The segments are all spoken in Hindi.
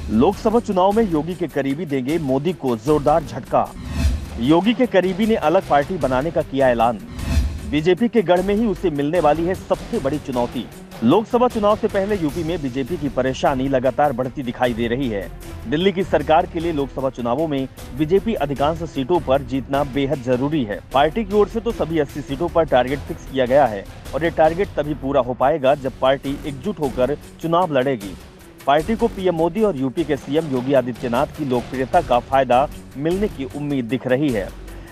लोकसभा चुनाव में योगी के करीबी देंगे मोदी को जोरदार झटका। योगी के करीबी ने अलग पार्टी बनाने का किया ऐलान। बीजेपी के गढ़ में ही उसे मिलने वाली है सबसे बड़ी चुनौती। लोकसभा चुनाव से पहले यूपी में बीजेपी की परेशानी लगातार बढ़ती दिखाई दे रही है। दिल्ली की सरकार के लिए लोकसभा चुनावों में बीजेपी अधिकांश सीटों पर जीतना बेहद जरूरी है। पार्टी की ओर से तो सभी 80 सीटों पर टारगेट फिक्स किया गया है और ये टारगेट तभी पूरा हो पाएगा जब पार्टी एकजुट होकर चुनाव लड़ेगी। पार्टी को पीएम मोदी और यूपी के सीएम योगी आदित्यनाथ की लोकप्रियता का फायदा मिलने की उम्मीद दिख रही है,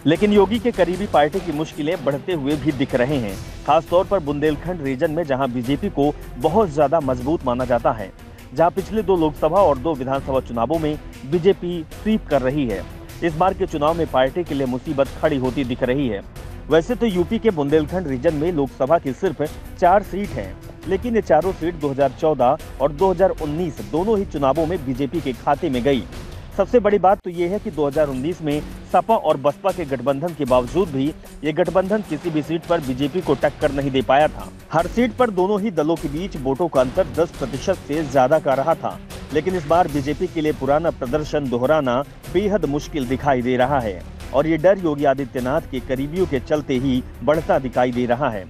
लेकिन योगी के करीबी पार्टी की मुश्किलें बढ़ते हुए भी दिख रहे हैं, खासतौर पर बुंदेलखंड रीजन में, जहां बीजेपी को बहुत ज्यादा मजबूत माना जाता है, जहां पिछले 2 लोकसभा और 2 विधानसभा चुनावों में बीजेपी स्वीप कर रही है। इस बार के चुनाव में पार्टी के लिए मुसीबत खड़ी होती दिख रही है। वैसे तो यूपी के बुंदेलखंड रीजन में लोकसभा की सिर्फ 4 सीट हैं, लेकिन ये चारों सीट 2014 और 2019 दोनों ही चुनावों में बीजेपी के खाते में गई। सबसे बड़ी बात तो ये है कि 2019 में सपा और बसपा के गठबंधन के बावजूद भी ये गठबंधन किसी भी सीट पर बीजेपी को टक्कर नहीं दे पाया था। हर सीट पर दोनों ही दलों के बीच वोटों का अंतर 10% से ज्यादा का रहा था, लेकिन इस बार बीजेपी के लिए पुराना प्रदर्शन दोहराना बेहद मुश्किल दिखाई दे रहा है और ये डर योगी आदित्यनाथ के करीबियों के चलते ही बढ़ता दिखाई दे रहा है।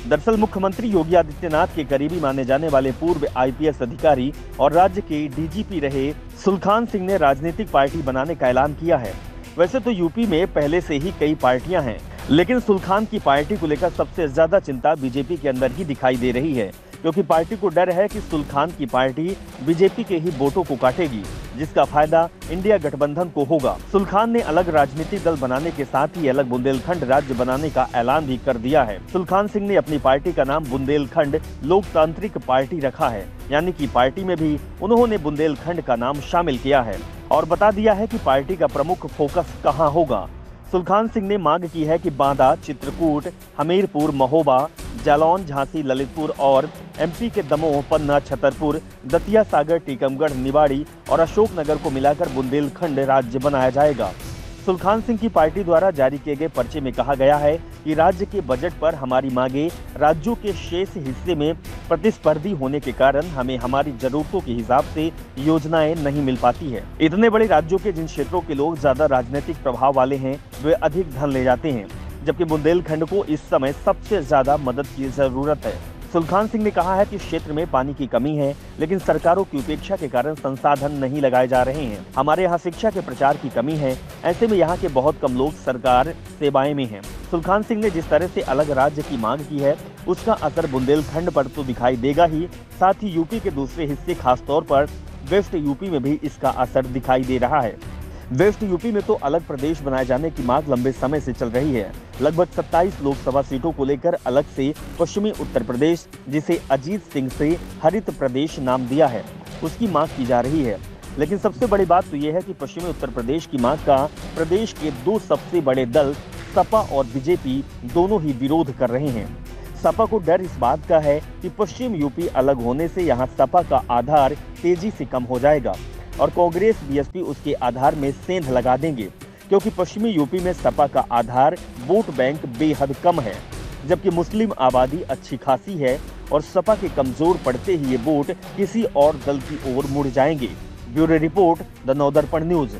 दरअसल मुख्यमंत्री योगी आदित्यनाथ के करीबी माने जाने वाले पूर्व आईपीएस अधिकारी और राज्य के डीजीपी रहे सुलखान सिंह ने राजनीतिक पार्टी बनाने का ऐलान किया है। वैसे तो यूपी में पहले से ही कई पार्टियां हैं, लेकिन सुलखान की पार्टी को लेकर सबसे ज्यादा चिंता बीजेपी के अंदर ही दिखाई दे रही है, क्योंकि पार्टी को डर है कि सुलखान की पार्टी बीजेपी के ही वोटों को काटेगी, जिसका फायदा इंडिया गठबंधन को होगा। सुलखान ने अलग राजनीतिक दल बनाने के साथ ही अलग बुंदेलखंड राज्य बनाने का ऐलान भी कर दिया है। सुलखान सिंह ने अपनी पार्टी का नाम बुंदेलखंड लोकतांत्रिक पार्टी रखा है, यानी कि पार्टी में भी उन्होंने बुंदेलखंड का नाम शामिल किया है और बता दिया है कि पार्टी का प्रमुख फोकस कहाँ होगा। सुलखान सिंह ने मांग की है कि बांदा, चित्रकूट, हमीरपुर, महोबा, जालौन, झांसी, ललितपुर और एमपी के दमोह, पन्ना, छतरपुर, दतिया, सागर, टीकमगढ़, निवाड़ी और अशोकनगर को मिलाकर बुंदेलखंड राज्य बनाया जाएगा। सुलखान सिंह की पार्टी द्वारा जारी किए गए पर्चे में कहा गया है कि राज्य के बजट पर हमारी मांगे राज्यों के शेष हिस्से में प्रतिस्पर्धी होने के कारण हमें हमारी जरूरतों के हिसाब से योजनाएं नहीं मिल पाती है। इतने बड़े राज्यों के जिन क्षेत्रों के लोग ज्यादा राजनीतिक प्रभाव वाले हैं, वे अधिक धन ले जाते हैं, जबकि बुंदेलखंड को इस समय सबसे ज्यादा मदद की जरूरत है। सुलखान सिंह ने कहा है कि क्षेत्र में पानी की कमी है, लेकिन सरकारों की उपेक्षा के कारण संसाधन नहीं लगाए जा रहे हैं। हमारे यहाँ शिक्षा के प्रचार की कमी है, ऐसे में यहाँ के बहुत कम लोग सरकार सेवाएं में हैं। सुलखान सिंह ने जिस तरह से अलग राज्य की मांग की है, उसका असर बुंदेलखंड पर तो दिखाई देगा ही, साथ ही यूपी के दूसरे हिस्से खासतौर पर वेस्ट यूपी में भी इसका असर दिखाई दे रहा है। वेस्ट यूपी में तो अलग प्रदेश बनाए जाने की मांग लंबे समय से चल रही है। लगभग 27 लोकसभा सीटों को लेकर अलग से पश्चिमी उत्तर प्रदेश, जिसे अजीत सिंह से हरित प्रदेश नाम दिया है, उसकी मांग की जा रही है। लेकिन सबसे बड़ी बात तो यह है कि पश्चिमी उत्तर प्रदेश की मांग का प्रदेश के 2 सबसे बड़े दल सपा और बीजेपी दोनों ही विरोध कर रहे हैं। सपा को डर इस बात का है कि पश्चिम यूपी अलग होने से यहाँ सपा का आधार तेजी से कम हो जाएगा और कांग्रेस बीएसपी उसके आधार में सेंध लगा देंगे, क्योंकि पश्चिमी यूपी में सपा का आधार वोट बैंक बेहद कम है, जबकि मुस्लिम आबादी अच्छी खासी है और सपा के कमजोर पड़ते ही ये वोट किसी और दल की ओर मुड़ जाएंगे। Bureau report, the Navdarpan news.